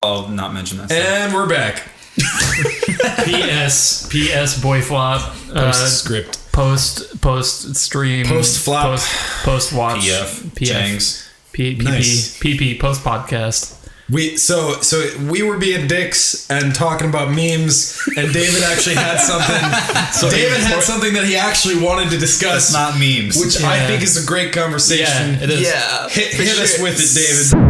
I'll not mention that stuff. And we're back. P.S. BoyFlop. Postscript. Post stream. Post flop. Post watch. PF. Jangs. Nice. PP. Post podcast. So we were being dicks and talking about memes, and David actually had something. David had something that he actually wanted to discuss. That's not memes. Which I think is a great conversation. Yeah, it is. Yeah. Hit us with it, David.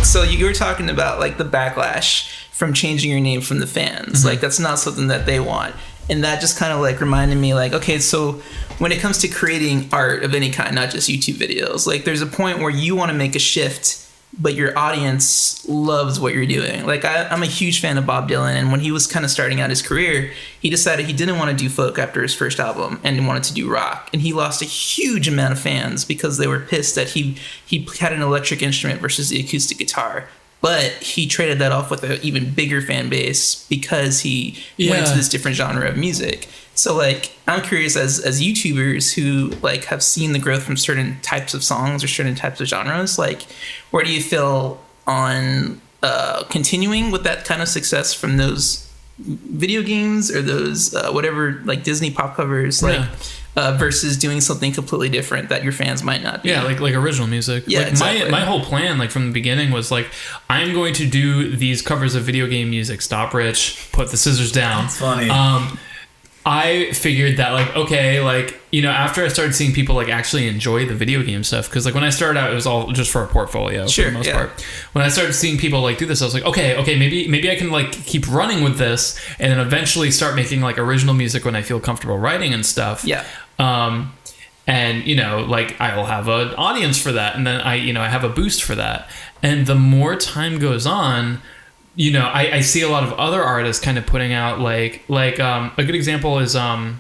So you were talking about like the backlash from changing your name from the fans. Like that's not something that they want. And that just kind of like reminded me like, okay, so when it comes to creating art of any kind, not just YouTube videos, like there's a point where you want to make a shift, but your audience loves what you're doing. Like I'm a huge fan of Bob Dylan, and when he was kind of starting out his career, he decided he didn't want to do folk after his first album and wanted to do rock. And he lost a huge amount of fans because they were pissed that he had an electric instrument versus the acoustic guitar. But he traded that off with an even bigger fan base because he went into this different genre of music. So like, I'm curious as YouTubers who like have seen the growth from certain types of songs or certain types of genres, like where do you feel on continuing with that kind of success from those video games or those whatever like Disney pop covers, like versus doing something completely different that your fans might not be. Yeah, like original music. Yeah, like exactly. my whole plan, like from the beginning, was like, I'm going to do these covers of video game music. Stop, Rich. Put the scissors down. It's funny. I figured that like, okay, like, you know, after I started seeing people like actually enjoy the video game stuff, because like when I started out, it was all just for a portfolio for the most part. When I started seeing people like do this, I was like, okay, maybe I can like keep running with this and then eventually start making like original music when I feel comfortable writing and stuff. Yeah. And you know, like I'll have an audience for that, and then I have a boost for that. And the more time goes on, you know, I see a lot of other artists kind of putting out like a good example is my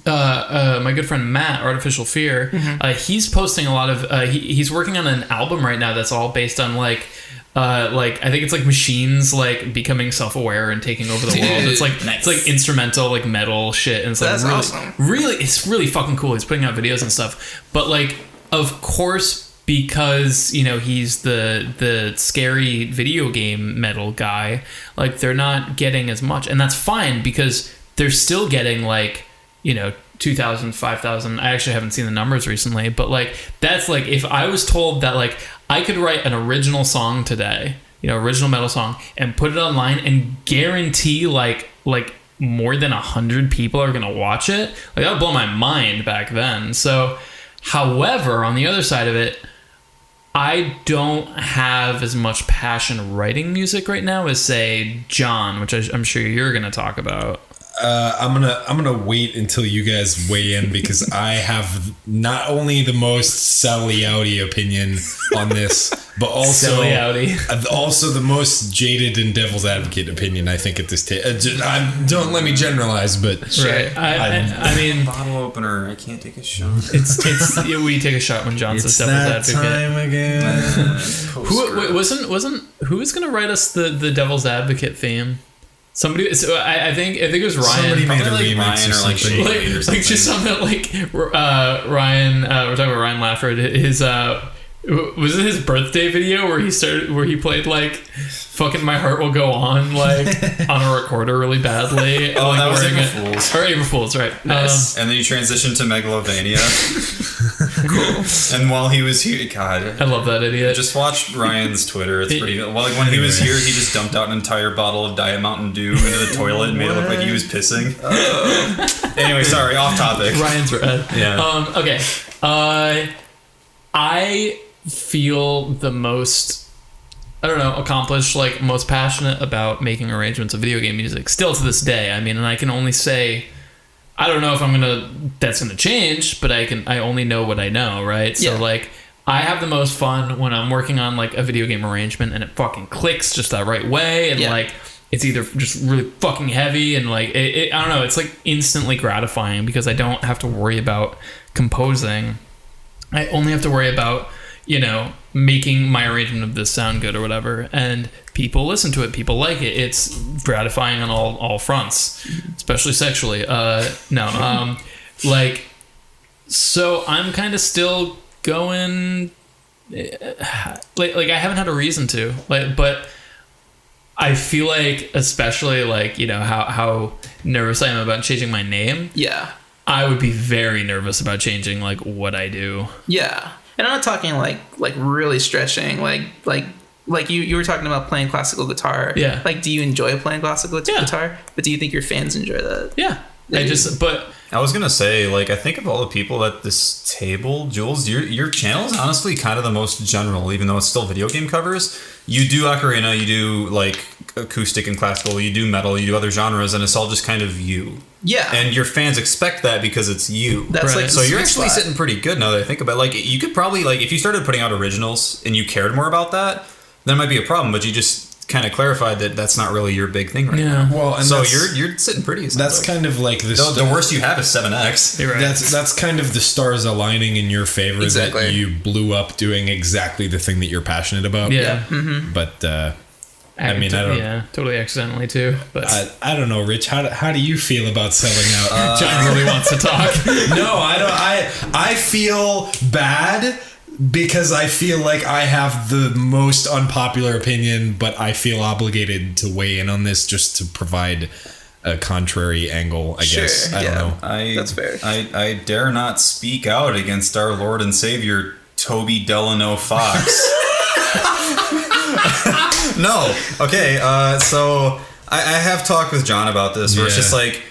good friend Matt, Artificial Fear. He's posting a lot of he's working on an album right now that's all based on like I think it's like machines like becoming self-aware and taking over the world. It's like nice. It's like instrumental like metal shit, and it's like That's really awesome. really it's really fucking cool. He's putting out videos and stuff, but like of course, because you know he's the scary video game metal guy, like they're not getting as much, and that's fine because they're still getting like, you know, 2,000, 5,000. I actually haven't seen the numbers recently, but like that's like if I was told that like I could write an original song today, you know, original metal song, and put it online and guarantee like more than 100 people are gonna watch it, like that would blow my mind back then. So however, on the other side of it, I don't have as much passion writing music right now as say John, which I'm sure you're going to talk about. I'm gonna wait until you guys weigh in because I have not only the most Sally Outy opinion on this, but also the most jaded and devil's advocate opinion. I think at this don't let me generalize, but right. I mean, bottle opener. I can't take a shot. It's we take a shot when John says devil's advocate. Time again. Who was going to write us the devil's advocate theme? Somebody, so I think it was Ryan. Somebody made a like remix or something. Like just something like Ryan. We're talking about Ryan Lafford. His was it his birthday video where he played like "Fucking My Heart Will Go On" like on a recorder really badly. Oh, like, that was April Fools. Or April Fools, right? Nice. And then you transitioned to Megalovania. Cool. And while he was here, God, I love that idiot. Just watch Ryan's Twitter. It's pretty good. Well, like when he was here, he just dumped out an entire bottle of Diet Mountain Dew into the toilet and made it look like he was pissing. Anyway, sorry, off topic. Ryan's red. Yeah. Okay. I feel the most, I don't know, accomplished, like most passionate about making arrangements of video game music still to this day. I mean, and I can only say, I don't know if that's gonna change, but I only know what I know, right? So like I have the most fun when I'm working on like a video game arrangement and it fucking clicks just that right way, and like it's either just really fucking heavy and like I don't know, it's like instantly gratifying because I don't have to worry about composing. I only have to worry about, you know, making my arrangement of this sound good or whatever, and people listen to it, people like it. It's gratifying on all fronts, especially sexually. Like, so I'm kind of still going like I haven't had a reason to, but I feel like, especially like, you know, how nervous I am about changing my name. Yeah. I would be very nervous about changing like what I do. Yeah. And I'm not talking like really stretching, like you were talking about playing classical guitar. Yeah. Like, do you enjoy playing classical guitar? But do you think your fans enjoy that? Yeah. I was gonna say, like, I think of all the people at this table, Jules, your channel is honestly kind of the most general, even though it's still video game covers. You do ocarina, you do like acoustic and classical, you do metal, you do other genres, and it's all just kind of you. Yeah. And your fans expect that because it's you. That's right. like so you're actually sitting pretty good now that I think about it. Like, you could probably, like, if you started putting out originals and you cared more about that, there might be a problem, but you just kind of clarified that that's not really your big thing right now. Well, and so you're sitting pretty. That's kind of like the worst you have is 7X. Right. That's kind of the stars aligning in your favor. Exactly. That you blew up doing exactly the thing that you're passionate about. Yeah. Mm-hmm. But I mean, I don't. Yeah, totally accidentally too. But I don't know, Rich. How do you feel about selling out? John really wants to talk. No, I don't. I feel bad because I feel like I have the most unpopular opinion, but I feel obligated to weigh in on this just to provide a contrary angle, I guess. I don't know. That's fair. I dare not speak out against our Lord and Savior, Toby Delano Fox. No. Okay, so I have talked with John about this, where it's just like,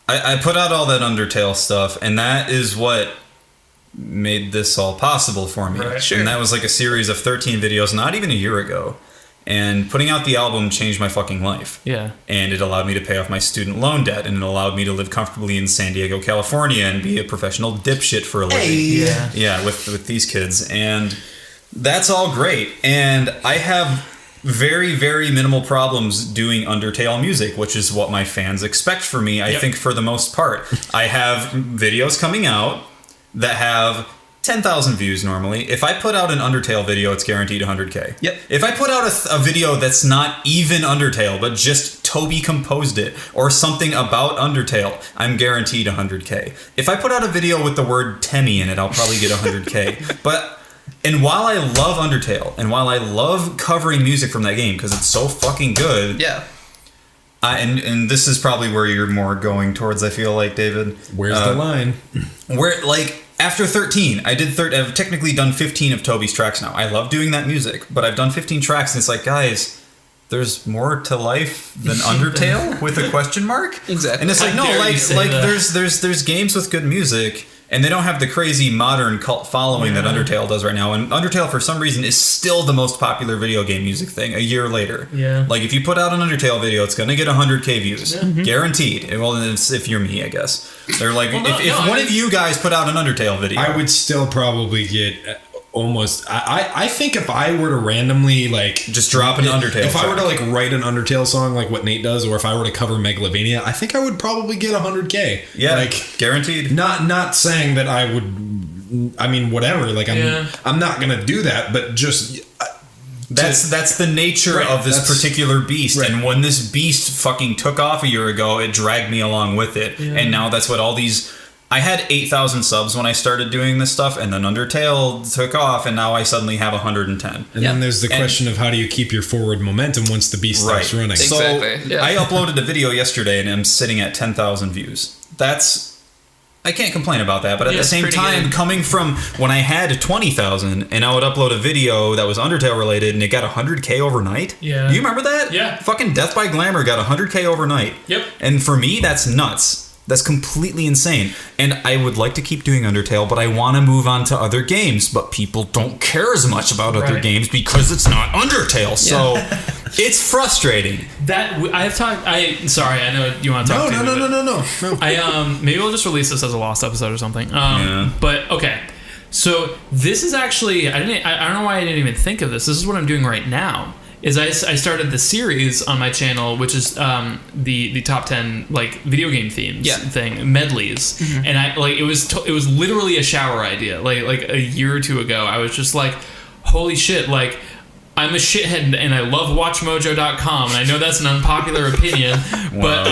I put out all that Undertale stuff, and that is what made this all possible for me. Right. Sure. And that was like a series of 13 videos, not even a year ago. And putting out the album changed my fucking life. Yeah. And it allowed me to pay off my student loan debt, and it allowed me to live comfortably in San Diego, California, and be a professional dipshit for a living. Yeah. Yeah, with these kids. And that's all great. And I have very, very minimal problems doing Undertale music, which is what my fans expect from me, I think, for the most part. I have videos coming out that have 10,000 views normally. If I put out an Undertale video, it's guaranteed 100K. Yep. If I put out a video that's not even Undertale, but just Toby composed it, or something about Undertale, I'm guaranteed 100K. If I put out a video with the word Temmie in it, I'll probably get 100K. And while I love Undertale, and while I love covering music from that game, because it's so fucking good... Yeah. And this is probably where you're more going towards, I feel like, David. Where's the line? Where, like, after 13, I've technically done 15 of Toby's tracks now. I love doing that music, but I've done 15 tracks, and it's like, guys, there's more to life than Undertale with a question mark. Exactly. And it's like, no, like there's games with good music, and they don't have the crazy modern cult following that Undertale does right now. And Undertale, for some reason, is still the most popular video game music thing a year later. Yeah. Like, if you put out an Undertale video, it's going to get 100K views. Guaranteed. Well, it's if you're me, I guess. They're like, if one of you guys put out an Undertale video... I would still probably get... almost I think if I were to randomly like just drop an Undertale if I were to like write an Undertale song like what Nate does, or if I were to cover Megalovania, I think I would probably get 100K. Yeah, like guaranteed. Not saying that I would, I mean, whatever, like I'm not gonna do that, but just that's the nature of this particular beast. And when this beast fucking took off a year ago, it dragged me along with it. And now that's what all these... I had 8,000 subs when I started doing this stuff, and then Undertale took off, and now I suddenly have 110. And then there's the question of how do you keep your forward momentum once the beast stops running. Exactly. So I uploaded a video yesterday, and I'm sitting at 10,000 views. I can't complain about that, but at the same time, good. Coming from when I had 20,000, and I would upload a video that was Undertale related, and it got 100K overnight. Yeah. Do you remember that? Yeah. Fucking Death by Glamour got 100K overnight. Yep. And for me, that's nuts. That's completely insane. And I would like to keep doing Undertale, but I want to move on to other games. But people don't care as much about other games because it's not Undertale. So it's frustrating. Sorry, I know you want to talk to me. No. Maybe we'll just release this as a lost episode or something. But okay. So this is actually, I don't know why I didn't even think of this. This is what I'm doing right now. Is I started the series on my channel, which is the top 10 like video game themes thing, medleys, and it was literally a shower idea. Like a year or two ago, I was just like, holy shit, like I'm a shithead and I love WatchMojo.com, and I know that's an unpopular opinion, but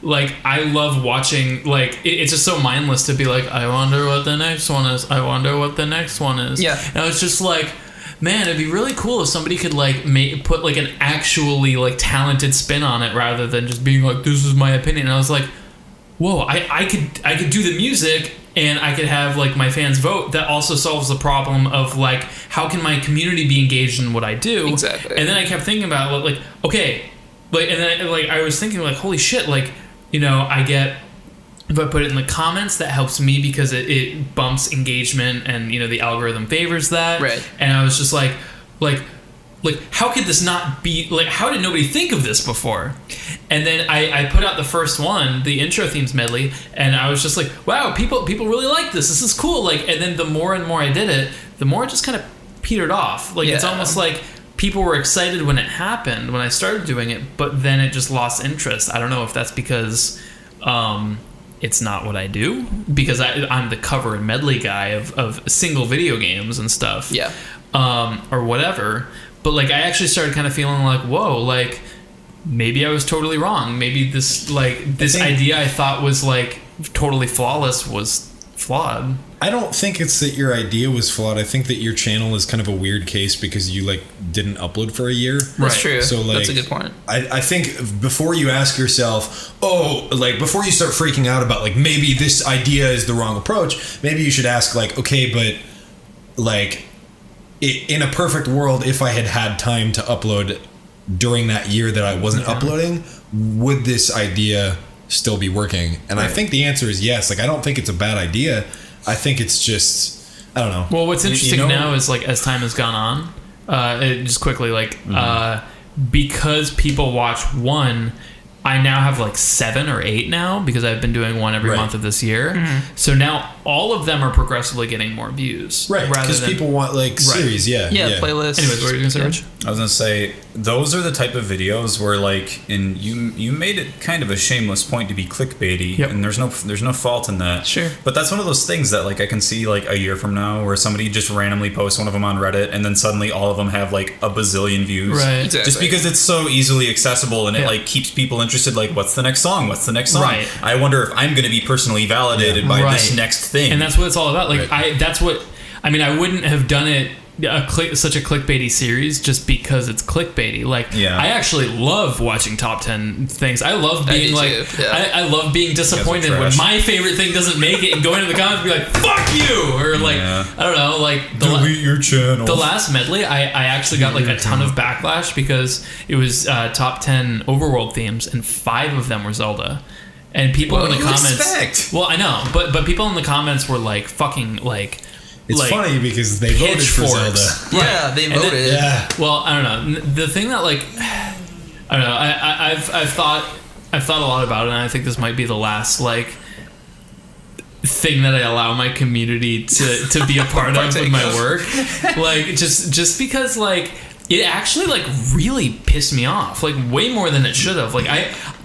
like I love watching, like it's just so mindless to be like, I wonder what the next one is. I wonder what the next one is. Yeah. And it's just like, man, it'd be really cool if somebody could like put like an actually like talented spin on it rather than just being like, this is my opinion. And I was like, whoa, I could do the music and I could have like my fans vote. That also solves the problem of like, how can my community be engaged in what I do? Exactly. And then I kept thinking about like, okay, like, and then like I was thinking like, holy shit, like, you know, I get, if I put it in the comments, that helps me because it bumps engagement and, you know, the algorithm favors that. Right. And I was just like, how could this not be, like, how did nobody think of this before? And then I put out the first one, the intro themes medley, and I was just like, wow, people really like this. This is cool. Like, and then the more and more I did it, the more it just kind of petered off. Like, it's almost like people were excited when it happened, when I started doing it, but then it just lost interest. I don't know if that's because it's not what I do, because I'm the cover and medley guy of single video games and stuff. Yeah. Or whatever. But like I actually started kind of feeling like, whoa, like maybe I was totally wrong. Maybe this idea I thought was like totally flawless was flawed. I don't think it's that your idea was flawed. I think that your channel is kind of a weird case because you like didn't upload for a year. That's true. So like, that's a good point. I think before you ask yourself, before you start freaking out about like maybe this idea is the wrong approach, maybe you should ask like, okay, but like in a perfect world, if I had time to upload during that year that I wasn't uploading, would this idea still be working? And I think the answer is yes. Like, I don't think it's a bad idea. I think it's just, I don't know. Well, what's interesting now is like as time has gone on, just quickly, like because people watch one, I now have like 7 or 8 now because I've been doing one every month of this year. Mm-hmm. So now all of them are progressively getting more views. Right, because people want like series, yeah, playlists. Anyways, what were you going to say, Rich? I was going to say, those are the type of videos where like, and you made it kind of a shameless point to be clickbaity, and there's no fault in that. Sure. But that's one of those things that like I can see like a year from now where somebody just randomly posts one of them on Reddit and then suddenly all of them have like a bazillion views. Right. Exactly. Just because it's so easily accessible and it like keeps people interested, like what's the next song? What's the next song? Right. I wonder if I'm going to be personally validated by this next thing. And that's what it's all about. Like I wouldn't have done it such a clickbaity series just because it's clickbaity. Like I actually love watching top 10 things. I love being I love being disappointed when my favorite thing doesn't make it and going to the comments and be like, fuck you, or like I don't know, like delete your channel. The last medley I actually got like a ton of backlash because it was top 10 overworld themes and 5 of them were Zelda. And people in the comments, well, I know, but people in the comments were like fucking like. It's like, funny because they voted for Zelda. Yeah, they voted. Well, I don't know. The thing that like, I don't know. I've thought a lot about it, and I think this might be the last like thing that I allow my community to be a part of with my work. Like just because like it actually like really pissed me off, like way more than it should have. Like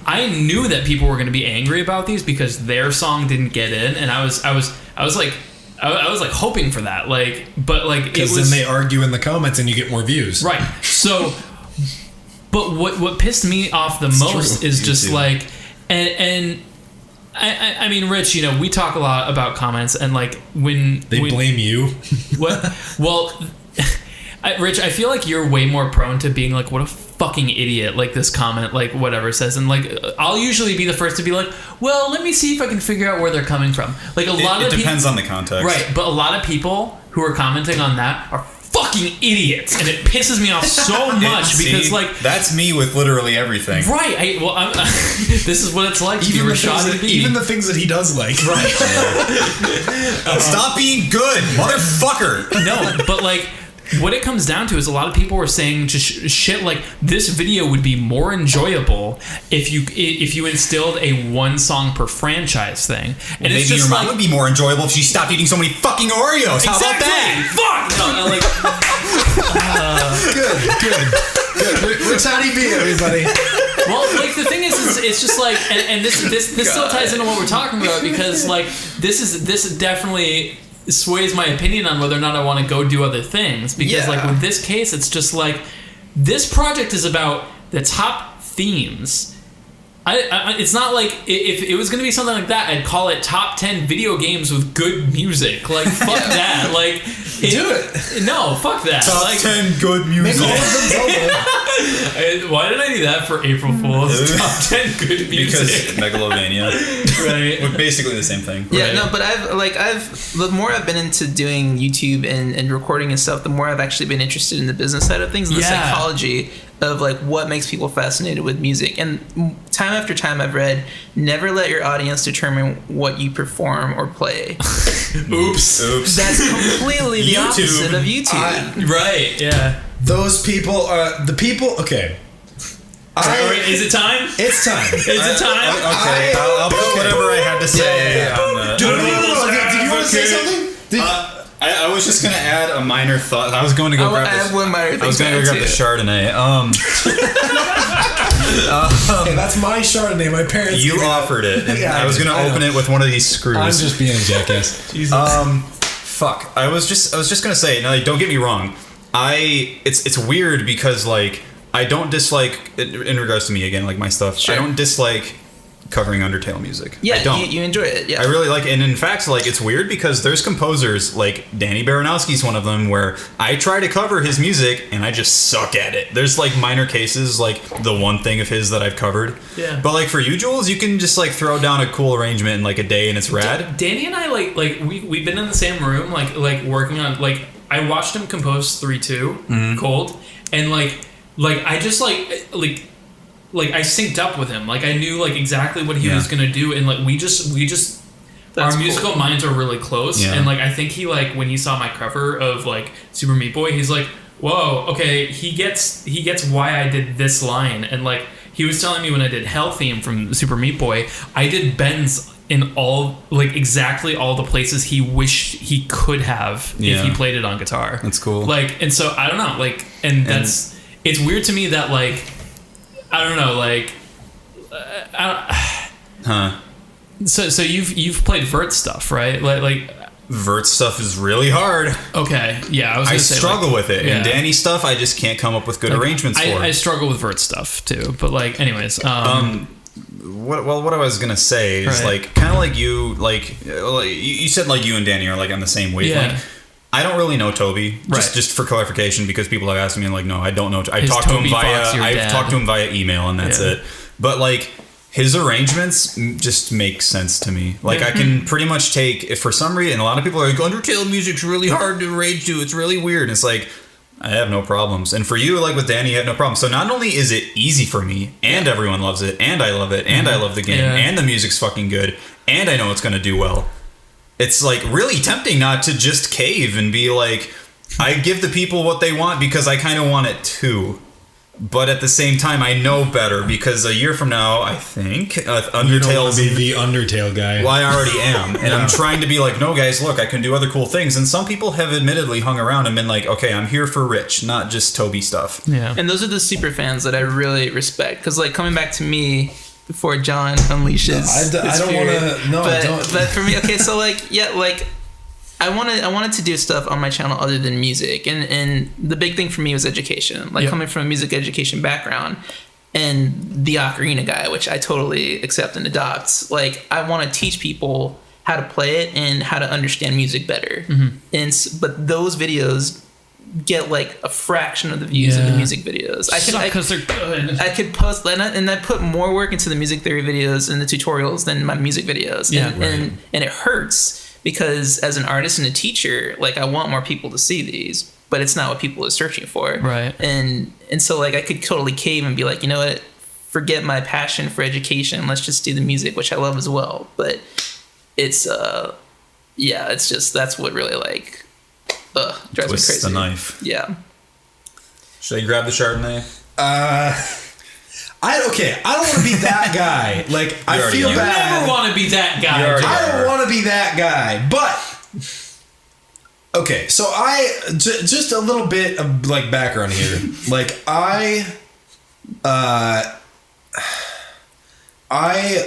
I knew that people were going to be angry about these because their song didn't get in, and I was like hoping for that, like, but like because then they argue in the comments and you get more views, right? So, but what pissed me off the most is just like, and I mean, Rich, you know, we talk a lot about comments, and like when they blame you. What? Well, Rich, I feel like you're way more prone to being like, what a fucking idiot, like this comment, like whatever says, and like I'll usually be the first to be like, well, let me see if I can figure out where they're coming from. Like it depends on the context, right? But a lot of people who are commenting on that are fucking idiots, and it pisses me off so much because like that's me with literally everything, right? This is what it's like to be Rashad. Even the things that he does like, right? Stop being good, motherfucker. No, but like. What it comes down to is a lot of people were saying just shit like this video would be more enjoyable if you instilled a 1 song per franchise thing. And maybe it's just your mom would be more enjoyable if she stopped eating so many fucking Oreos. How about that? Fuck! No, like, good. Rich, how do you be, everybody? Well, like the thing is it's just like, and this still ties into what we're talking about because like this definitely sways my opinion on whether or not I want to go do other things because like with this case it's just like this project is about the top themes It's not like if it was going to be something like that, I'd call it top 10 video games with good music. Like, fuck that. Like, do it. No, fuck that. Top like, 10 good music. Make all of them why did I do that for April Fool's? Top 10 good music. Because Megalovania. Right. We're basically the same thing. Yeah, Right. no, but the more I've been into doing YouTube and recording and stuff, the more I've actually been interested in the business side of things and the psychology of like what makes people fascinated with music. And time after time I've read, never let your audience determine what you perform or play. Oops. That's completely the opposite of YouTube. Right, yeah. Those people are the people. Okay. Is it time? It's time. Is it time? Okay, I'll put whatever I had to say on the... Did you want to say something? I was just gonna add a minor thought. I was going to go grab I have one minor thing. I was going to go grab the Chardonnay. Hey, that's my Chardonnay. My parents. You offered it, and Yeah, I was going to open it with one of these screws. I'm just being a jackass. Fuck. I was just gonna say. Now, like, don't get me wrong. It's weird because like I don't dislike in regards to me again, like my stuff. Sure. I don't dislike covering Undertale music. Yeah, I don't. you enjoy it. Yeah, I really like it. And in fact, like, it's weird because there's composers, like Danny Baranowski's one of them, where I try to cover his music and I just suck at it. There's like minor cases, like the one thing of his that I've covered. Yeah. But like for you, Jules, you can just like throw down a cool arrangement in like a day and it's rad. Danny and I like we've been in the same room like working on like I watched him compose 3-2 Cold, and like I just like I synced up with him. Like I knew like exactly what he was gonna do, and like we just That's our musical cool. minds are really close. Yeah. And like I think he like when he saw my cover of like Super Meat Boy, he's like, whoa, okay, he gets why I did this line. And like he was telling me when I did Hell Theme from Super Meat Boy, I did bends in all like exactly all the places he wished he could have if he played it on guitar. That's cool. Like, and so I don't know, like, and that's it's weird to me that like I don't know, like So you've played Vert stuff, right? Like Vert stuff is really hard. okay, yeah, I was gonna say, struggle with it. yeah. And Danny stuff, I just can't come up with good arrangements for. I struggle with Vert stuff too, but like, anyways, What I was gonna say is Right. like kind of like you said like you and Danny are like on the same wavelength. Yeah. I don't really know Toby, Right. just for clarification, because people have asked me, and like, no, I don't know. I Is talked to Toby him Fox your I've dad? talked to him via email, and that's Yeah. it. But like his arrangements just make sense to me. Like I can pretty much take, if for some reason, a lot of people are like, Undertale music's really hard to arrange to. It's really weird. And it's like, I have no problems. And for you, like with Danny, you have no problems. So not only is it easy for me, and everyone loves it, and I love it, and I love the game, Yeah. and the music's fucking good, and I know it's gonna do well. It's like really tempting not to just cave and be like, I give the people what they want because I kind of want it too. But at the same time, I know better because a year from now, I think Undertale's be the Undertale guy. well, I already am. And I'm trying to be like, no, guys, look, I can do other cool things. And some people have admittedly hung around and been like, okay, I'm here for Rich, not just Toby stuff. yeah. And those are the super fans that I really respect. Because, like, coming back to me before John unleashes. I don't his want fury. to. No, I don't. But for me, okay, so, like, yeah, like, I wanted to do stuff on my channel other than music. And the big thing for me was education. Like, coming from a music education background and the ocarina guy, which I totally accept and adopt. Like, I want to teach people how to play it and how to understand music better. But those videos get like a fraction of the views of the music videos. Because they're good. I could post and I put more work into the music theory videos and the tutorials than my music videos. Yeah, and it hurts because as an artist and a teacher, like I want more people to see these, but it's not what people are searching for. Right. And so like I could totally cave and be like, you know what? Forget my passion for education. Let's just do the music, which I love as well. But it's it's just that's what really like drives me Twists crazy. the knife. Yeah. Should I grab the Chardonnay? I don't want to be that guy. Like I already feel are. You bad. never want to be that guy. You already John. I don't want to be that guy, but okay. So just a little bit of like background here. Like I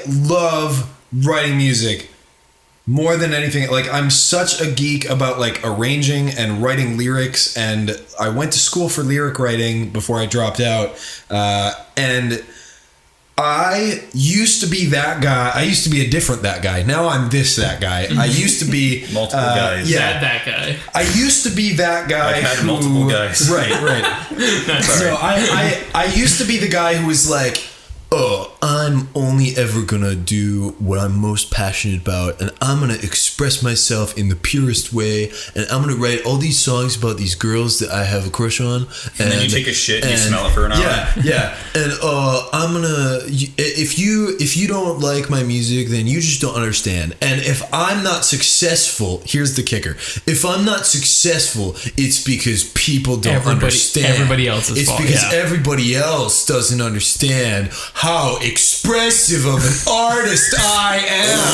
love writing music more than anything. Like I'm such a geek about like arranging and writing lyrics, and I went to school for lyric writing before I dropped out, and I used to be that guy. I used to be a different that guy. Now I'm that guy. I used to be multiple guys. Yeah, that guy. I used to be that guy. I've had multiple guys. Right. So I used to be the guy who was like, oh, I'm only ever gonna do what I'm most passionate about, and I'm gonna express myself in the purest way, and I'm gonna write all these songs about these girls that I have a crush on. And then you take a shit and you smell it for an hour. Yeah. And I'm gonna, if you don't like my music, then you just don't understand. And if I'm not successful, here's the kicker: if I'm not successful, it's because people don't understand. Everybody else's fault. It's because everybody else doesn't understand how expressive of an artist I am.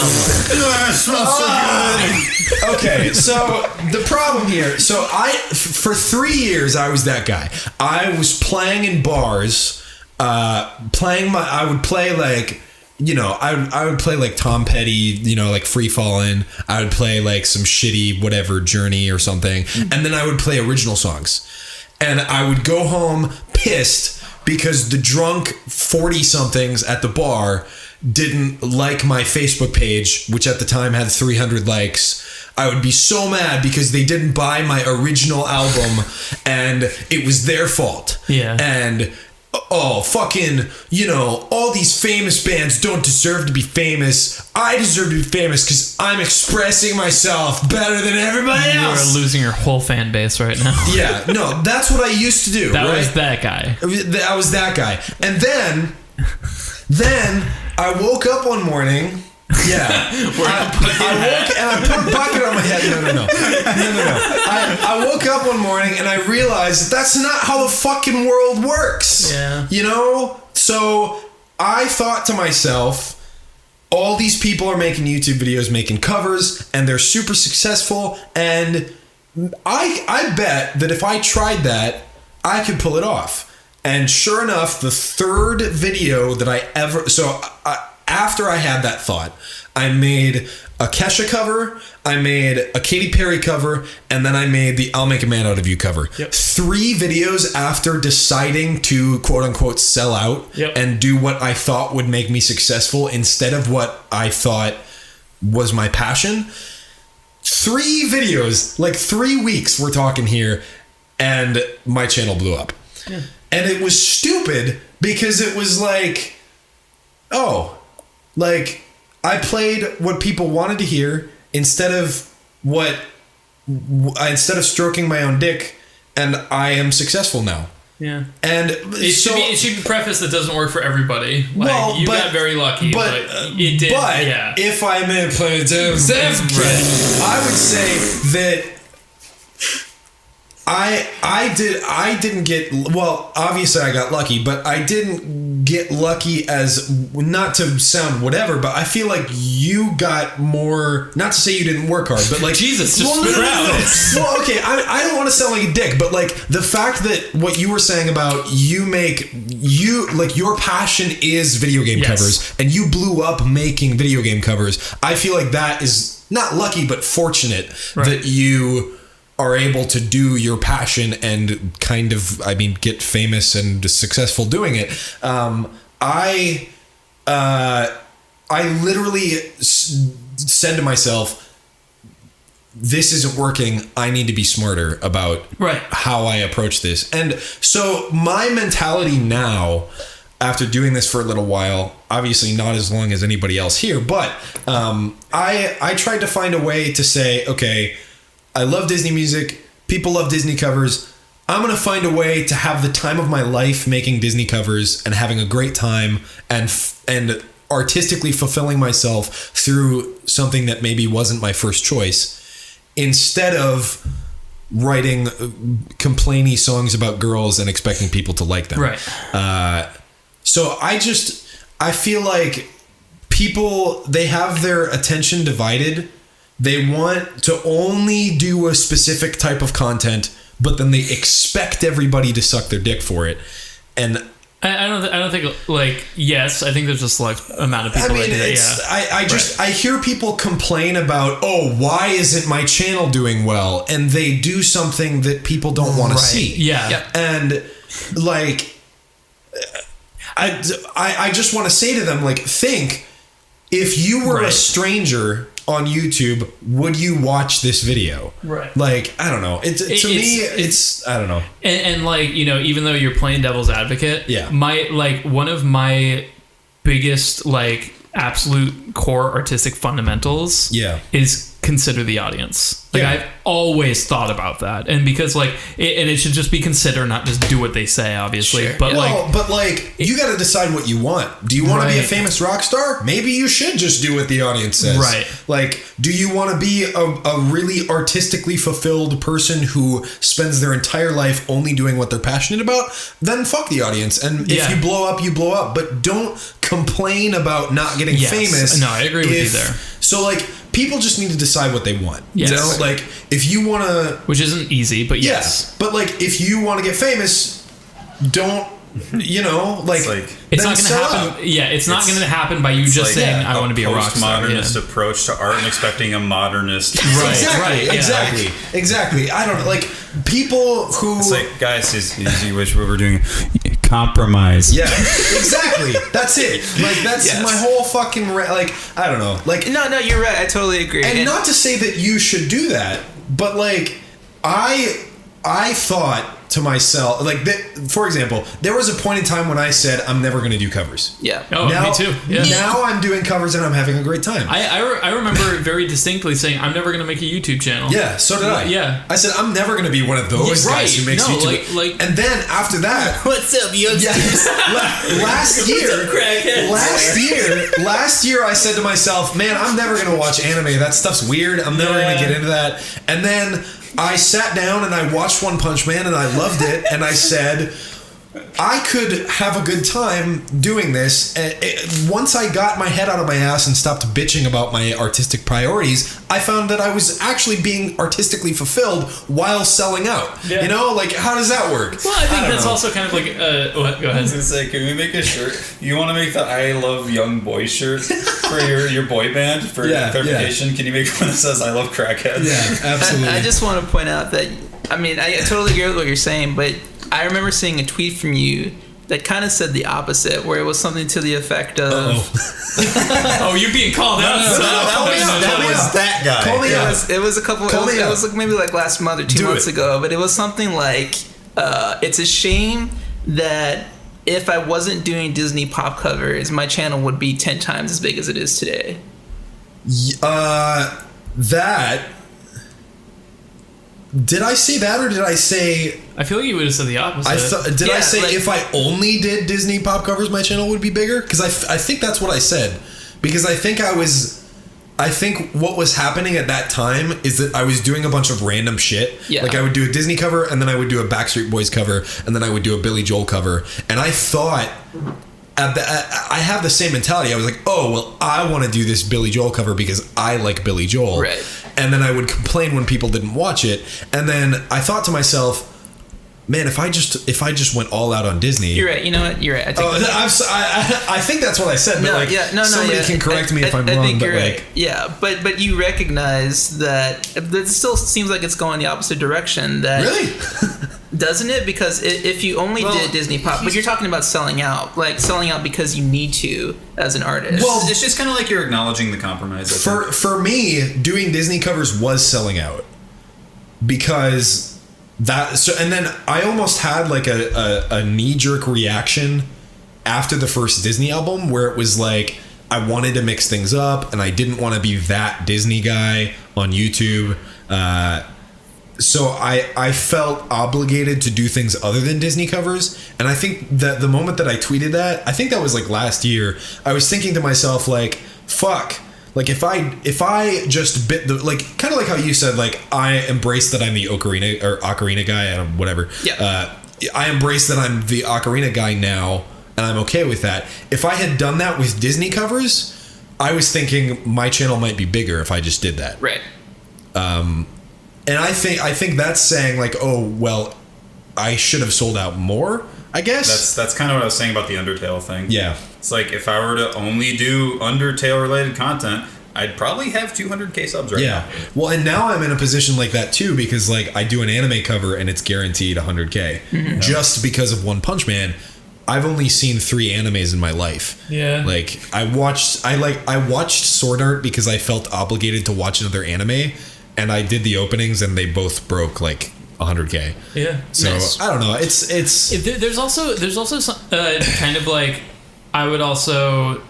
Okay, so the problem here. So for 3 years, I was that guy. I was playing in bars, I would play like, I would play like Tom Petty, like Free Fallin'. I would play like some shitty whatever Journey or something, and then I would play original songs, and I would go home pissed because the drunk 40-somethings at the bar didn't like my Facebook page, which at the time had 300 likes. I would be so mad because they didn't buy my original album and it was their fault. Yeah. And fucking, all these famous bands don't deserve to be famous. I deserve to be famous because I'm expressing myself better than everybody else. You are losing your whole fan base right now. Yeah, no, that's what I used to do. That was that guy. I was that guy. And then I woke up one morning. Yeah. I woke and I put a bucket on my head. No. I woke up one morning and I realized that's not how the fucking world works. Yeah. So I thought to myself, all these people are making YouTube videos, making covers, and they're super successful. And I bet that if I tried that, I could pull it off. And sure enough, the third video that I ever... after I had that thought, I made a Kesha cover, I made a Katy Perry cover, and then I made the I'll Make a Man Out of You cover. Yep. 3 videos after deciding to quote unquote sell out and do what I thought would make me successful instead of what I thought was my passion. 3 videos, like 3 weeks we're talking here, and my channel blew up. Yeah. And it was stupid because it was like, I played what people wanted to hear instead of stroking my own dick, and I am successful now. Yeah. And it should be prefaced that doesn't work for everybody. Like, you got very lucky, but it did. But if I may play devil's advocate, I would say that I didn't get, well, obviously I got lucky, but I didn't get lucky as, not to sound whatever, but I feel like you got more, not to say you didn't work hard, but like, Jesus, just spit it out. Well, okay, I don't want to sound like a dick, but like the fact that what you were saying about your passion is video game covers, and you blew up making video game covers, I feel like that is not lucky, but fortunate that you are able to do your passion and kind of, get famous and successful doing it. I literally said to myself, this isn't working. I need to be smarter about how I approach this. And so my mentality now, after doing this for a little while, obviously not as long as anybody else here, but I tried to find a way to say, okay, I love Disney music. People love Disney covers. I'm going to find a way to have the time of my life making Disney covers and having a great time and artistically fulfilling myself through something that maybe wasn't my first choice, instead of writing complainy songs about girls and expecting people to like them. Right. So I feel like people, they have their attention divided. They want to only do a specific type of content, but then they expect everybody to suck their dick for it. And I don't think, like, yes, I think there's a select amount of people that do that. I hear people complain about, why isn't my channel doing well? And they do something that people don't want to see. Yeah. And like, I just want to say to them, like, think, if you were a stranger on YouTube, would you watch this video? Right. Like, I don't know. It's I don't know. And like, you know, even though you're playing devil's advocate, yeah, one of my biggest, like, absolute core artistic fundamentals is consider the audience. Like, I've always thought about that, and because like it should just be consider, not just do what they say, obviously. But you got to decide what you want. Do you want to be a famous rock star? Maybe you should just do what the audience says. Right. Like, do you want to be a really artistically fulfilled person who spends their entire life only doing what they're passionate about? Then fuck the audience. And if you blow up, you blow up. But don't complain about not getting famous. No, I agree with you there. So like, people just need to decide what they want. Yes. You know, like, if you want to, which isn't easy, but yes. But like, if you want to get famous, don't, you know, like it's not going to happen. Yeah, it's not going to happen by you just saying, I want to be a rock star. Postmodernist approach to art and expecting a modernist. Exactly. I don't know. Like, people who, it's like, guys, you wish what we're doing. Compromise. Yeah, exactly. That's it. Like, that's my whole fucking like, I don't know. Like, no, you're right. I totally agree. And not to say that you should do that, but like, I thought to myself, like, for example, there was a point in time when I said, I'm never going to do covers. Yeah. Oh, me too. Yeah. Now I'm doing covers and I'm having a great time. I remember very distinctly saying, I'm never going to make a YouTube channel. Yeah, so did I. Yeah. I said, I'm never going to be one of those guys who makes YouTube. Like, and then after that, what's up, youngsters? Last year I said to myself, man, I'm never going to watch anime. That stuff's weird. I'm never going to get into that. And then I sat down and I watched One Punch Man and I loved it, and I said, I could have a good time doing this. Once I got my head out of my ass and stopped bitching about my artistic priorities, I found that I was actually being artistically fulfilled while selling out. Yeah. You know, like, how does that work? Well, I think that's also kind of like, go ahead. I was going to say, can we make a shirt? You want to make the I Love Young Boys shirt for your boy band? For clarification, can you make one that says I love crackheads? Yeah, absolutely. I just want to point out that, I mean, I totally agree with what you're saying, but I remember seeing a tweet from you that kind of said the opposite, where it was something to the effect of... oh, you're being called out. That was that guy. Call me out. It was a couple... It was like maybe like last month or 2 months ago, but it was something like, it's a shame that if I wasn't doing Disney pop covers, my channel would be 10 times as big as it is today. Did I say that, or did I say... I feel like you would have said the opposite. I say, like, if I only did Disney pop covers, my channel would be bigger? Because I think that's what I said. Because I think what was happening at that time is that I was doing a bunch of random shit. Yeah. Like, I would do a Disney cover, and then I would do a Backstreet Boys cover, and then I would do a Billy Joel cover. And I thought... I have the same mentality. I was like, oh, well, I want to do this Billy Joel cover because I like Billy Joel. Right. And then I would complain when people didn't watch it. And then I thought to myself, man, if I just went all out on Disney... You're right. You know what? You're right. I think that's what I said. But somebody can correct me if I'm wrong. I think you're right. Yeah, but you recognize that it still seems like it's going the opposite direction. That really? Doesn't it? Because if you only did Disney pop, but you're talking about selling out because you need to as an artist. Well, it's just kind of like you're acknowledging the compromise. For me, doing Disney covers was selling out because and then I almost had like a knee-jerk reaction after the first Disney album where it was like I wanted to mix things up and I didn't want to be that Disney guy on YouTube. So I felt obligated to do things other than Disney covers. And I think that the moment that I tweeted that, I think that was like last year, I was thinking to myself, like, fuck. Like, if I just bit the, like, kind of like how you said, like, I embrace that I'm the ocarina guy, whatever. Yeah. I embrace that I'm the ocarina guy now, and I'm okay with that. If I had done that with Disney covers, I was thinking my channel might be bigger if I just did that. Right. And I think that's saying, like, oh, well, I should have sold out more, I guess. That's kind of what I was saying about the Undertale thing. Yeah. It's like, if I were to only do Undertale-related content, I'd probably have 200K subs right now. Yeah. Well, and now I'm in a position like that, too, because, like, I do an anime cover and it's guaranteed 100K. Mm-hmm. Just because of One Punch Man. I've only seen 3 animes in my life. Yeah. Like I watched Sword Art because I felt obligated to watch another anime, and I did the openings and they both broke like 100K. Yeah. So Nice. I don't know. It's There's also some, kind of like, I would also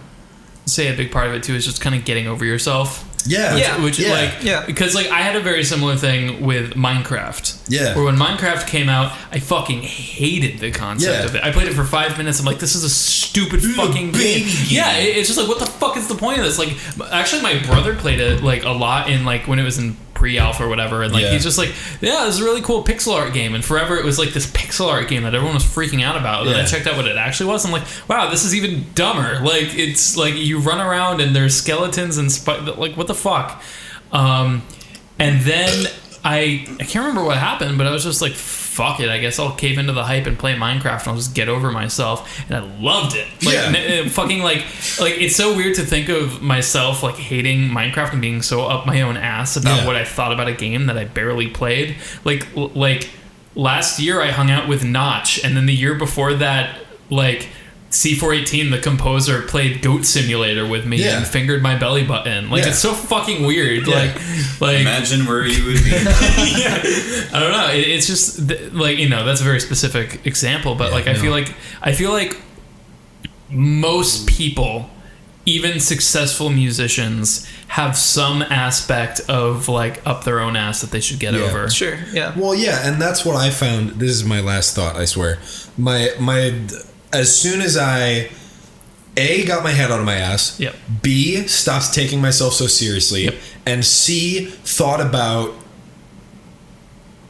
say a big part of it too is just kind of getting over yourself. yeah. Which yeah. like, Yeah. because like I had a very similar thing with Minecraft. Yeah. Where when Minecraft came out, I fucking hated the concept Yeah. of it. I played it for 5 minutes. I'm like, this is a stupid fucking baby game. game. Yeah, it's just like, what the fuck is the point of this? Like, actually, my brother played it like a lot in like when it was in pre-alpha or whatever, and like Yeah. he's just like, yeah, this is a really cool pixel art game. And forever it was like this pixel art game that everyone was freaking out about. And then I Yeah. checked out what it actually was. I'm like, wow, this is even dumber. Like, it's like you run around and there's skeletons and like, what the fuck? And then I can't remember what happened, but I was just like, fuck it, I guess I'll cave into the hype and play Minecraft and I'll just get over myself. And I loved it. Like, Yeah. fucking like it's so weird to think of myself like hating Minecraft and being so up my own ass about Yeah. what I thought about a game that I barely played. Like last year I hung out with Notch, and then the year before that, like C418, the composer, played Goat Simulator with me Yeah. and fingered my belly button. Like, Yeah. it's so fucking weird. Yeah. Like Imagine where you would be. yeah, I don't know. It's just like, you know, that's a very specific example, but like I feel like most people, even successful musicians, have some aspect of like up their own ass that they should get Yeah. over. Sure. Yeah. Well, yeah, and that's what I found. This is my last thought, I swear. My as soon as I got my head out of my ass, Yep. B, stopped taking myself so seriously, Yep. and C, thought about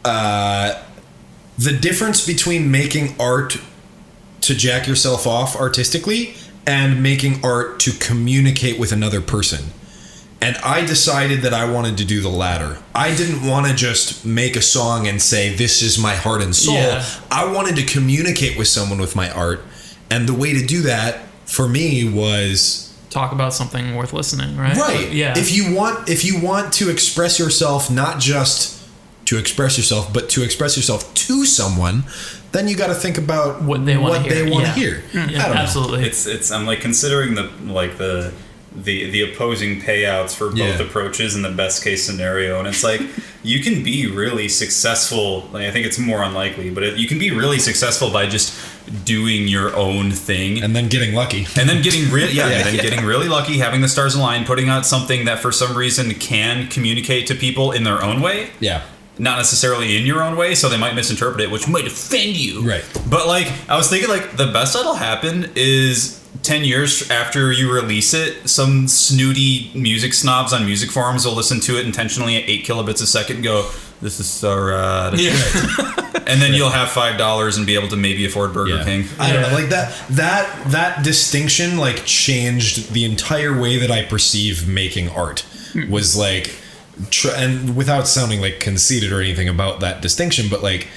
the difference between making art to jack yourself off artistically and making art to communicate with another person. And I decided that I wanted to do the latter. I didn't want to just make a song and say, this is my heart and soul. Yeah. I wanted to communicate with someone with my art. And the way to do that for me was Talk about something worth listening, right? right. Yeah. If you want to express yourself, not just to express yourself, but to express yourself to someone, then you got to think about What they wanna hear. they want Yeah. to hear. Yeah, I don't know. absolutely. It's I'm like considering the opposing payouts for both Yeah. approaches in the best case scenario, and it's like you can be really successful. Like, I think it's more unlikely, but you can be really successful by just doing your own thing And then getting lucky. and then getting getting really lucky, having the stars align, putting out something that for some reason can communicate to people in their own way. Yeah. Not necessarily in your own way, so they might misinterpret it, which might offend you. Right. But like, I was thinking, like, the best that'll happen is 10 years after you release it, some snooty music snobs on music forums will listen to it intentionally at 8 kilobits a second and go, this is so rad. Yeah. And then you'll have $5 and be able to maybe afford Burger King. I don't know, like that distinction like changed the entire way that I perceive making art. Was like, and without sounding like conceited or anything about that distinction, but like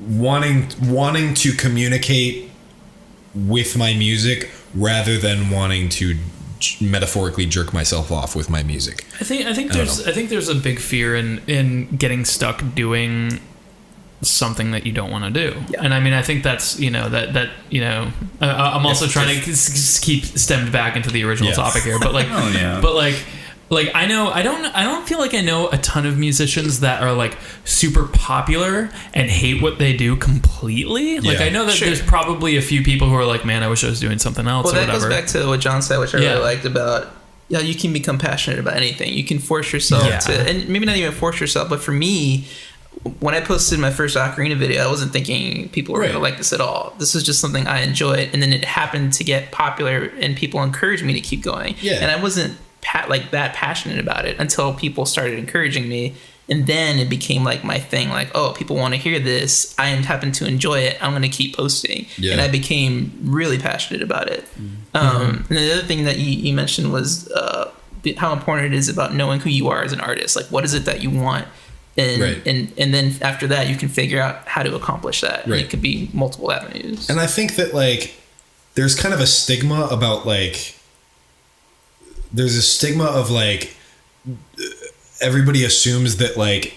wanting to communicate with my music rather than wanting to metaphorically jerk myself off with my music. I think there's a big fear in getting stuck doing something that you don't want to do. Yeah. And I mean, I think that's, you know, that you know, I'm also trying to keep stemmed back into the original Yeah. topic here, but like, Oh, yeah. but like I know, I don't feel like I know a ton of musicians that are like super popular and hate what they do completely. Like, Yeah. I know that Sure. there's probably a few people who are like, man, I wish I was doing something else Well, or that whatever. goes back to what John said, which I Yeah. really liked about, yeah, you can become passionate about anything. You can force yourself Yeah. to, and maybe not even force yourself, but for me, when I posted my first Ocarina video, I wasn't thinking people were Right. going to like this at all. This was just something I enjoyed, and then it happened to get popular, and people encouraged me to keep going. Yeah. And I wasn't like that passionate about it until people started encouraging me, and then it became like my thing. Like, oh, people want to hear this. I happen to enjoy it. I'm going to keep posting, Yeah. and I became really passionate about it. And the other thing that you mentioned was how important it is about knowing who you are as an artist. Like, what is it that you want? And, Right. and then after that, you can figure out how to accomplish that. And Right. it could be multiple avenues. And I think that like there's kind of a stigma about like there's a stigma of like everybody assumes that like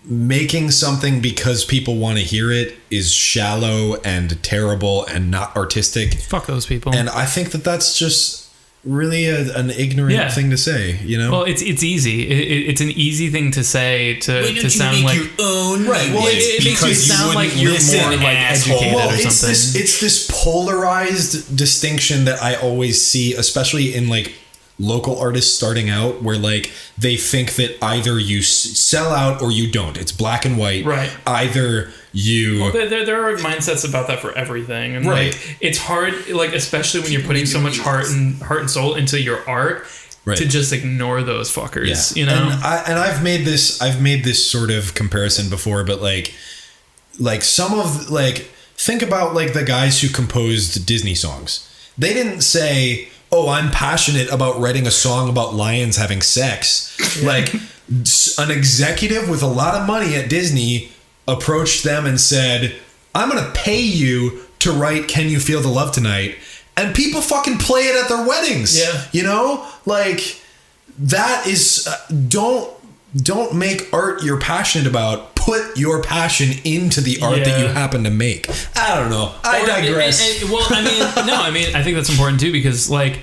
making something because people want to hear it is shallow and terrible and not artistic. Fuck those people. And I think that that's just really an ignorant thing to say, you know? Well, it's easy. It's an easy thing to say to sound like your own. Right. Well, it makes you sound like you're more like educated or something. It's this polarized distinction that I always see, especially in like local artists starting out, where like they think that either you sell out or you don't. It's black and white. Right. Either you. Well, there are mindsets about that for everything, and like it's hard, like especially when you're putting so much heart and soul into your art, to just ignore those fuckers. You know. And I've made this sort of comparison before, but like some of like think about like the guys who composed Disney songs. They didn't say, oh, I'm passionate about writing a song about lions having sex. Like an executive with a lot of money at Disney approached them and said, I'm going to pay you to write Can You Feel the Love Tonight? And people fucking play it at their weddings. Yeah. You know? Like that is don't make art you're passionate about. Put your passion into the art that you happen to make. I don't know. I digress. I think that's important too, because like,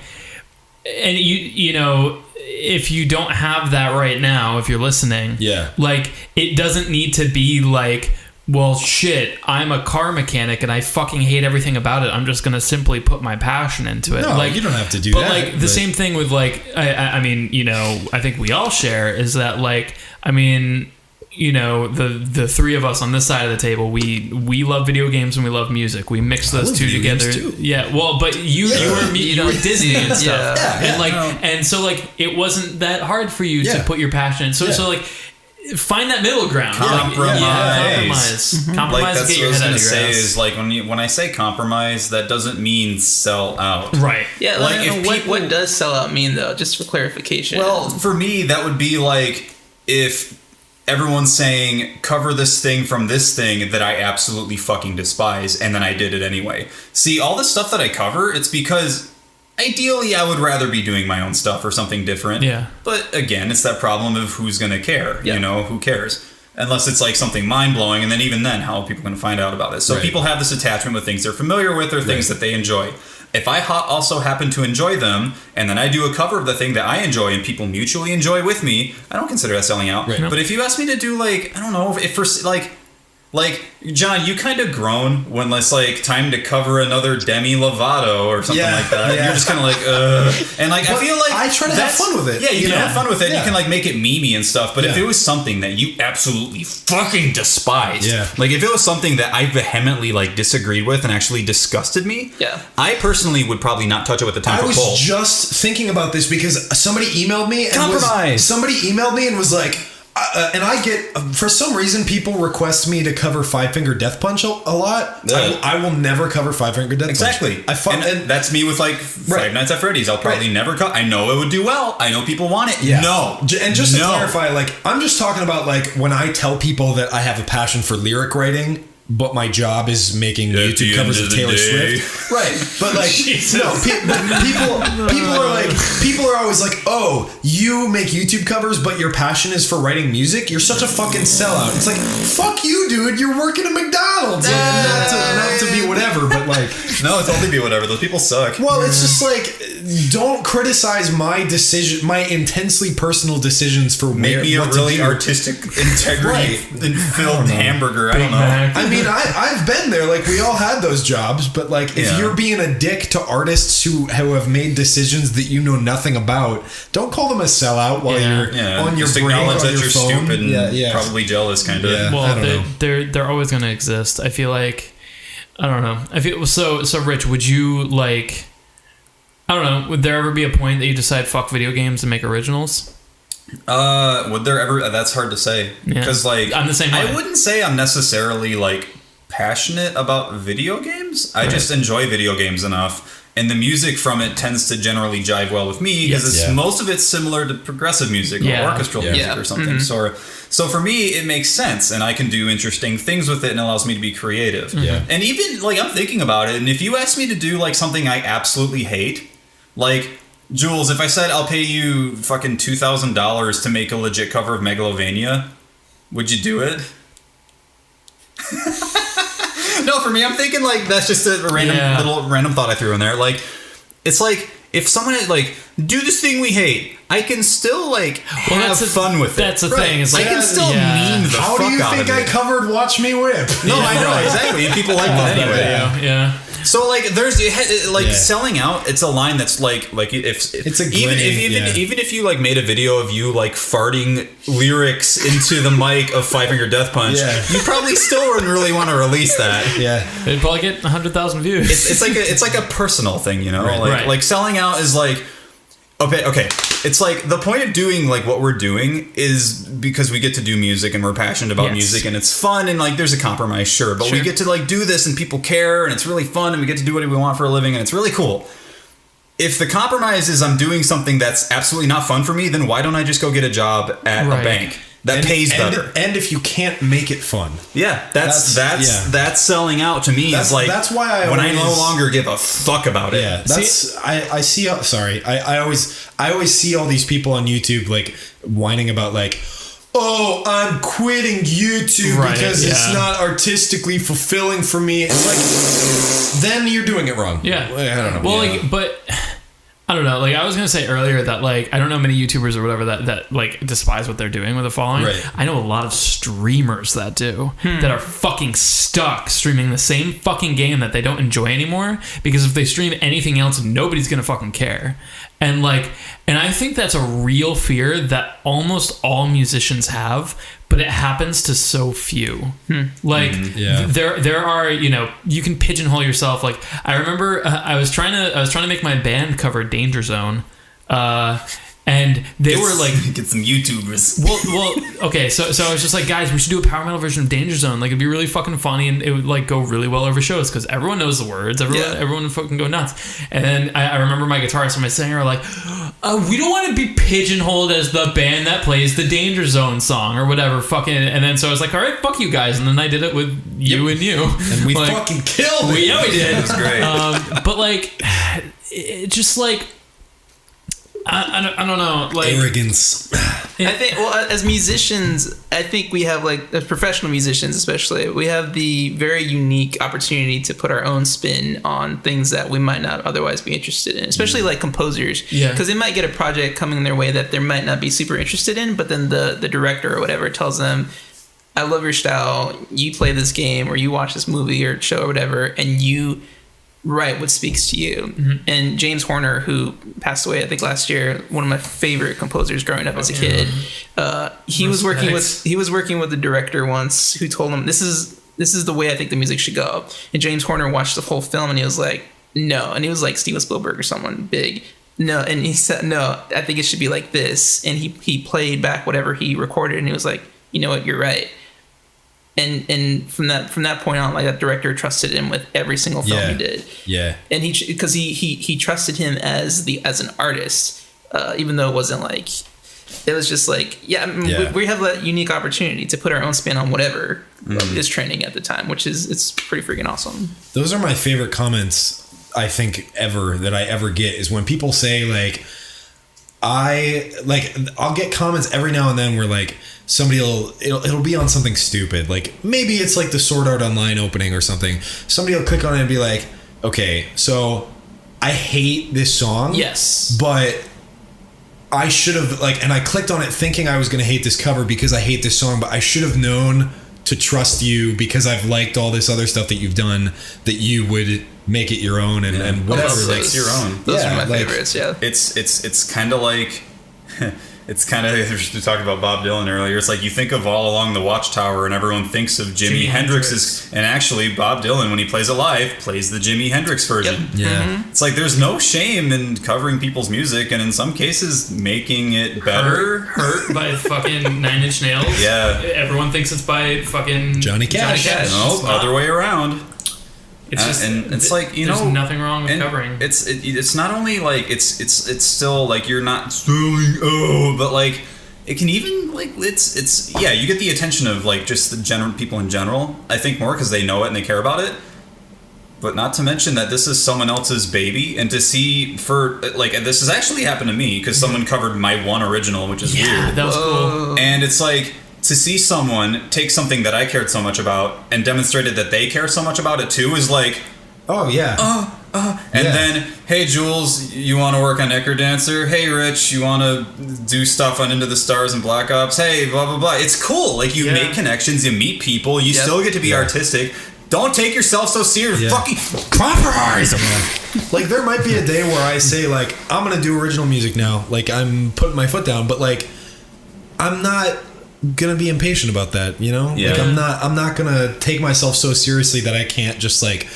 and you know, if you don't have that right now, if you're listening, like it doesn't need to be like, well, shit, I'm a car mechanic and I fucking hate everything about it. I'm just gonna simply put my passion into it. No, like, you don't have to do that. But like the same thing with like, I mean, you know, I think we all share is that like, I mean, you know, the three of us on this side of the table, we love video games and we love music. We mix those two together. Yeah. Well, but you were Disney and stuff. And like, and so like, it wasn't that hard for you to put your passion. So like, find that middle ground. Compromise. Compromise. Like that's get your what I head was out gonna of your say ass. is like when I say compromise, that doesn't mean sell out. Right. Yeah. Like what does sell out mean though? Just for clarification. Well, for me, that would be like if everyone's saying cover this thing from this thing that I absolutely fucking despise, and then I did it anyway. See, all the stuff that I cover, it's because ideally I would rather be doing my own stuff or something different. Yeah. But again, it's that problem of who's going to care. You know, who cares? Unless it's like something mind-blowing, and then even then, how are people going to find out about it? So people have this attachment with things they're familiar with or things that they enjoy. If I also happen to enjoy them, and then I do a cover of the thing that I enjoy and people mutually enjoy with me, I don't consider that selling out. Right. But if you ask me to do like, I don't know, if for like John, you kind of groan when it's like time to cover another Demi Lovato or something like that. Yeah. You're just kind of like, and like I feel like I try to have fun with it. Yeah, you can have fun with it. Yeah. You can like make it memey and stuff. But if it was something that you absolutely fucking despised, like if it was something that I vehemently like disagreed with and actually disgusted me, I personally would probably not touch it with the 10-foot pole. I was just thinking about this because somebody emailed me and was like. And I get, for some reason, people request me to cover Five Finger Death Punch a lot. Yeah. I will never cover Five Finger Death Punch. Exactly. And that's me with like Five Nights at Freddy's. I'll probably never cover. I know it would do well. I know people want it. Yeah. No. And just to clarify, like, I'm just talking about like when I tell people that I have a passion for lyric writing, but my job is making YouTube covers of Taylor Swift. Right. But like, people are always like, oh, you make YouTube covers, but your passion is for writing music? You're such a fucking sellout. It's like, fuck you, dude. You're working at McDonald's. Not to be whatever, but like. No, it's only be whatever. Those people suck. Well, it's just like, don't criticize my intensely personal decisions for make me a really artistic integrity filled hamburger. I don't know. I mean, I've been there. Like, we all had those jobs, but like, if you're being a dick to artists who have made decisions that you know nothing about, don't call them a sellout while you're on your just brain, acknowledge on that your you're phone. stupid and probably jealous, kind of. Yeah. Well, they're always going to exist. I feel like, I don't know. I feel so. Rich, would you like? I don't know. Would there ever be a point that you decide fuck video games and make originals? Would there ever? That's hard to say because like I'm the same way. I wouldn't say I'm necessarily like passionate about video games. I just enjoy video games enough, and the music from it tends to generally jive well with me because most of it's similar to progressive music or orchestral music or something. So for me, it makes sense, and I can do interesting things with it, and it allows me to be creative. Yeah. And even like I'm thinking about it, and if you ask me to do like something I absolutely hate, like Jules, if I said I'll pay you fucking $2,000 to make a legit cover of Megalovania, would you do it? No, for me, I'm thinking like that's just a random thought I threw in there. Like, it's like if someone had like do this thing we hate, I can still like have fun with it. That's the thing. It's like, I can still meme the fuck out of it. How do you think I covered Watch Me Whip? No, I know exactly. People like that anyway. Yeah. So like there's like selling out. It's a line that's like if it's a even if you like made a video of you like farting lyrics into the mic of Five Finger Death Punch, you probably still wouldn't really want to release that. Yeah, it'd probably get 100,000 views. It's like a personal thing, you know. Like selling out is like. Okay. It's like the point of doing like what we're doing is because we get to do music and we're passionate about music and it's fun and like there's a compromise, sure, but we get to like do this and people care and it's really fun and we get to do what we want for a living and it's really cool. If the compromise is I'm doing something that's absolutely not fun for me, then why don't I just go get a job at a bank that pays better? And if you can't make it fun, that's selling out to me. Is like that's why I no longer give a fuck about it. Yeah, I see. Sorry, I always see all these people on YouTube like whining about like, oh, I'm quitting YouTube because it's not artistically fulfilling for me. It's like then you're doing it wrong. Yeah, I don't know. Well, like, but. I don't know. Like I was gonna say earlier that like I don't know many YouTubers or whatever that like despise what they're doing with a following. Right. I know a lot of streamers that do that are fucking stuck streaming the same fucking game that they don't enjoy anymore because if they stream anything else, nobody's gonna fucking care. And I think that's a real fear that almost all musicians have, but it happens to so few. Like there are, you know, you can pigeonhole yourself. Like I remember I was trying to make my band cover Danger Zone. And they were like, get some YouTubers. Well, okay. So I was just like, guys, we should do a power metal version of Danger Zone. Like, it'd be really fucking funny, and it would like go really well over shows because everyone knows the words. Everyone would fucking go nuts. And then I remember my guitarist and my singer were like, we don't want to be pigeonholed as the band that plays the Danger Zone song or whatever. Fucking. And then so I was like, all right, fuck you guys. And then I did it with you and you, and we like, fucking killed it. Yeah, we did. It was great. But like, it just like. I don't know, like arrogance. I think, well, as musicians, I think we have like as professional musicians, especially, we have the very unique opportunity to put our own spin on things that we might not otherwise be interested in, especially like composers, because they might get a project coming their way that they might not be super interested in, but then the director or whatever tells them, I love your style, you play this game or you watch this movie or show or whatever, and you write what speaks to you. And James Horner, who passed away I think last year, one of my favorite composers growing up as a kid, he was working with the director once who told him this is the way I think the music should go. And James Horner watched the whole film and he was like, no. And he was like Steven Spielberg or someone big. No. And he said, no, I think it should be like this. And he played back whatever he recorded and he was like, you know what, you're right. And from that point on, like that director trusted him with every single film he did. Yeah. And he trusted him as an artist, even though it wasn't like, it was just like, we have that unique opportunity to put our own spin on whatever is trending at the time, it's pretty freaking awesome. Those are my favorite comments I think that I ever get is when people say like, I'll get comments every now and then where like, it'll be on something stupid, like maybe it's like the Sword Art Online opening or something. Somebody will click on it and be like, okay, so I hate this song, but I should have and I clicked on it thinking I was going to hate this cover because I hate this song, but I should have known to trust you because I've liked all this other stuff that you've done that you would make it your own and whatever, like your own. Those are my favorites. It's kind of like it's kind of, we talked about Bob Dylan earlier. It's like you think of All Along the Watchtower and everyone thinks of Jimi Hendrix's, and actually Bob Dylan, when he plays it live, plays the Jimi Hendrix version. It's like there's no shame in covering people's music and in some cases making it better. Hurt by fucking Nine Inch Nails. Everyone thinks it's by fucking Johnny Cash. No, other way around. It's just, and it's like, you know, there's nothing wrong with covering. It's not only like it's still like you're not selling but like it can even like it's you get the attention of like just the general people in general. I think more because they know it and they care about it. But not to mention that this is someone else's baby, and to see for like this has actually happened to me because someone covered my one original, which is weird. That was cool. And it's like, to see someone take something that I cared so much about and demonstrated that they care so much about it too is like, oh yeah. And then, hey Jules, you want to work on Necker Dancer? Hey Rich, you want to do stuff on Into the Stars and Black Ops? Hey, blah blah blah. It's cool. Like you make connections, you meet people, you still get to be artistic. Don't take yourself so serious. Fucking compromise. Like there might be a day where I say like I'm gonna do original music now. Like I'm putting my foot down, but like I'm not gonna be impatient about that. You know? Yeah. Like I'm not gonna take myself so seriously that I can't just like.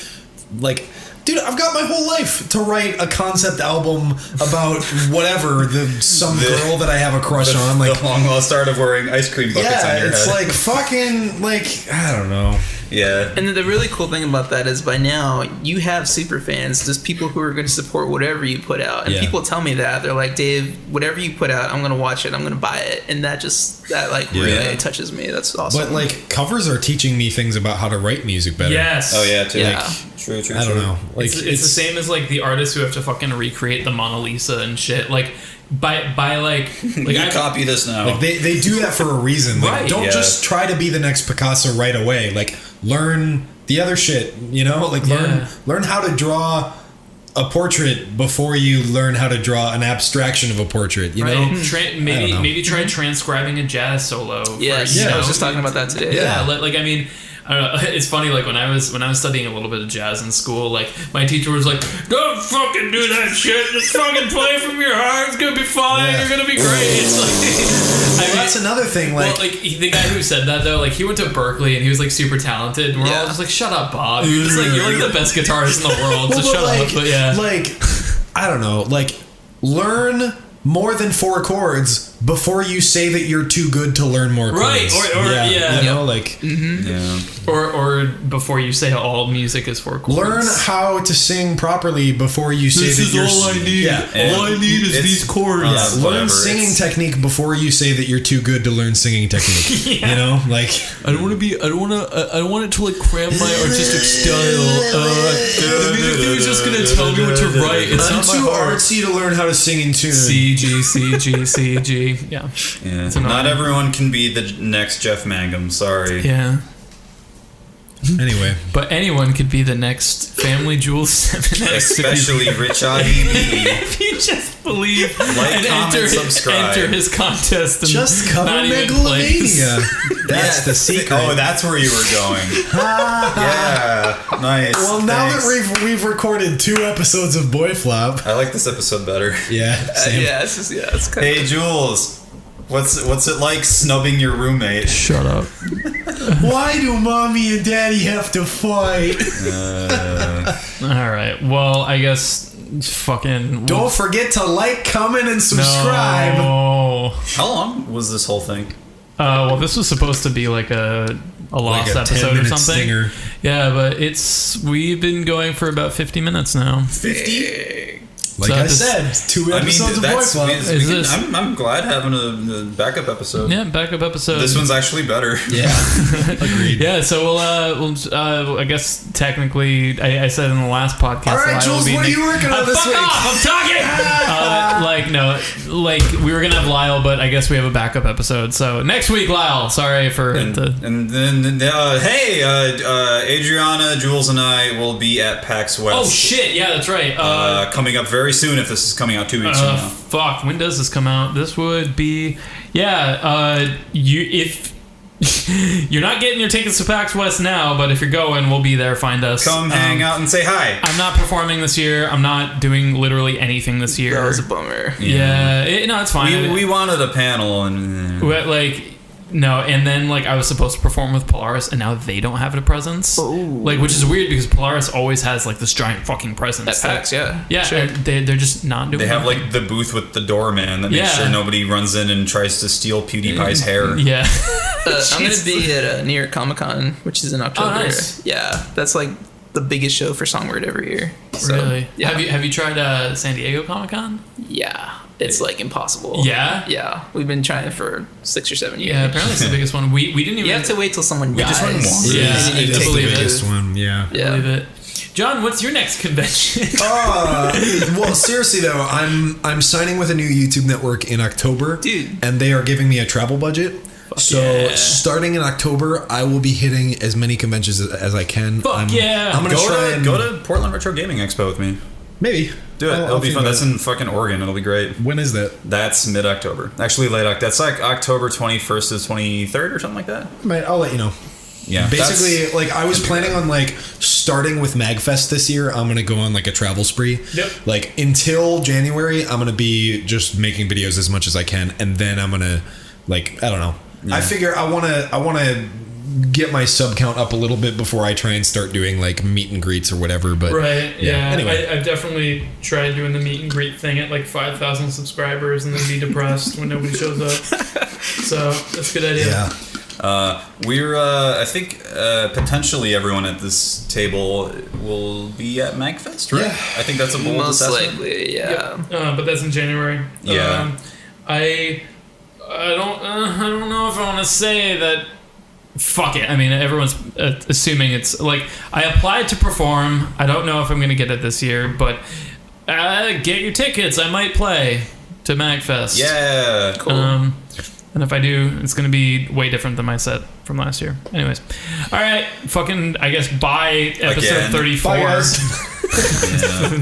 Dude, I've got my whole life to write a concept album about whatever some girl that I have a crush on. Like the long lost art of wearing ice cream buckets on your head. it's like fucking like I don't know. Yeah. And the really cool thing about that is by now you have super fans. There's people who are going to support whatever you put out. And people tell me that. They're like, Dave, whatever you put out, I'm going to watch it. I'm going to buy it. And that really touches me. That's awesome. But like covers are teaching me things about how to write music better. Yes. Oh yeah, too. Yeah. Like, true. I don't know. Like it's the same as like the artists who have to fucking recreate the Mona Lisa and shit. Like by like I copy this now. Like they do that for a reason. Like, Right. don't just try to be the next Picasso right away. Like learn the other shit, you know? Like learn how to draw a portrait before you learn how to draw an abstraction of a portrait, you know? Maybe try transcribing a jazz solo. Yes. I was just talking about that today. Yeah, like I mean, I don't know, it's funny, like when I was studying a little bit of jazz in school, like my teacher was like, don't fucking do that shit, just fucking play from your heart, it's gonna be fine, you're gonna be great. It's like, that's another thing, like, the guy who said that though, like he went to Berkeley and he was like super talented, and we're all just like, shut up, Bob, you're like the best guitarist in the world, so shut up. But yeah, like I don't know, like learn more than 4 chords before you say that you're too good to learn more chords. Right, or you know, like or before you say all music is 4 chords. learn how to sing properly before you say this that you're all I need. Yeah, All I need is these chords. learn singing technique before you say that you're too good to learn singing technique. You know, like I don't want it to like cramp my artistic style. The music theory is just gonna tell me what to write. It's I'm not my too heart. artsy to learn how to sing in tune. C G. Yeah. Not everyone can be the next Jeff Mangum. Sorry. Yeah. Anyway, But anyone could be the next Family Jewels 7X. Especially Rich IDB. If you just believe Like, comment, subscribe. enter his contest. And just cover not even play. Megalomania. That's the secret. Oh, that's where you were going. Yeah, nice. Well, now Thanks. that we've recorded 2 episodes of Boyflop. I like this episode better. Yeah, same. It's kind Hey Jules, what's it like snubbing your roommate? Shut up. Why do mommy and daddy have to fight? All right. Well, I guess fucking. Don't forget to like, comment, and subscribe. No. How long was this whole thing? Well, this was supposed to be like a lost episode or something. Stinger. Yeah, but we've been going for about 50 minutes now. 50? Like So I this- said, 2 episodes of Boyflop. I'm glad having a backup episode. Yeah, backup episode. This one's actually better. Yeah, agreed. Yeah, so we'll I guess technically, I said in the last podcast. All right, Lyle Jules, will be what are you working on this fuck week? off! I'm talking. We were gonna have Lyle, but I guess we have a backup episode. So next week, Lyle. Sorry for And then hey, Adriana, Jules, and I will be at PAX West. Oh shit! Yeah, that's right. Coming up very soon. If this is coming out 2 weeks from now. Fuck. When does this come out? This would be if you're not getting your tickets to PAX West now, but if you're going, we'll be there. Find us. Come hang out and say hi. I'm not performing this year. I'm not doing literally anything this year. That was a bummer. Yeah, it's fine. We wanted a panel and No, and then I was supposed to perform with Polaris, and now they don't have a presence. Which is weird because Polaris always has this giant fucking presence At PAX, yeah. sure. And they're just not doing. they have the booth with the doorman that makes sure nobody runs in and tries to steal PewDiePie's hair. Yeah. I'm gonna be at New York Comic Con, which is in October. Oh, nice. Yeah, that's the biggest show for Songbird every year. So, Really? Yeah. Have you tried San Diego Comic Con? Yeah. It's impossible. Yeah? Yeah. We've been trying for 6 or 7 years. Yeah, apparently it's the biggest one. We didn't even. You have to wait till someone dies. just went once. Yeah, and then you I take believe the it. Biggest one, yeah. Yeah. Believe it. John, what's your next convention? Well, seriously though, I'm signing with a new YouTube network in October, Dude. and they are giving me a travel budget. So starting in October, I will be hitting as many conventions as I can. I'm gonna go to Portland Retro Gaming Expo with me. Maybe do it. It'll be fun. That's in fucking Oregon. It'll be great. When is that? That's mid-October. Actually, late October. That's like October 21st to 23rd or something like that. I'll let you know. Yeah. Basically, like I was planning on like starting with MagFest this year. I'm gonna go on like a travel spree. Yep. Like until January, I'm gonna be just making videos as much as I can, and then I'm gonna like I don't know. Yeah. I figure I wanna get my sub count up a little bit before I try and start doing like meet and greets or whatever. But right, yeah. Anyway, I've definitely tried doing the meet and greet thing at like 5,000 subscribers and then be depressed when nobody shows up. So that's a good idea. Yeah. I think potentially everyone at this table will be at MagFest, right? Yeah. I think that's a bold Most assessment. likely, yeah. Yep. But that's in January. Yeah. I don't know if I want to say that. Fuck it. I mean, everyone's assuming it's like I applied to perform. I don't know if I'm going to get it this year, but get your tickets. I might play to MagFest. Yeah. Cool. And if I do, it's going to be way different than my set from last year. Anyways. All right. Fucking, I guess, bye episode Again. 34. Bye, guys.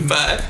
Bye.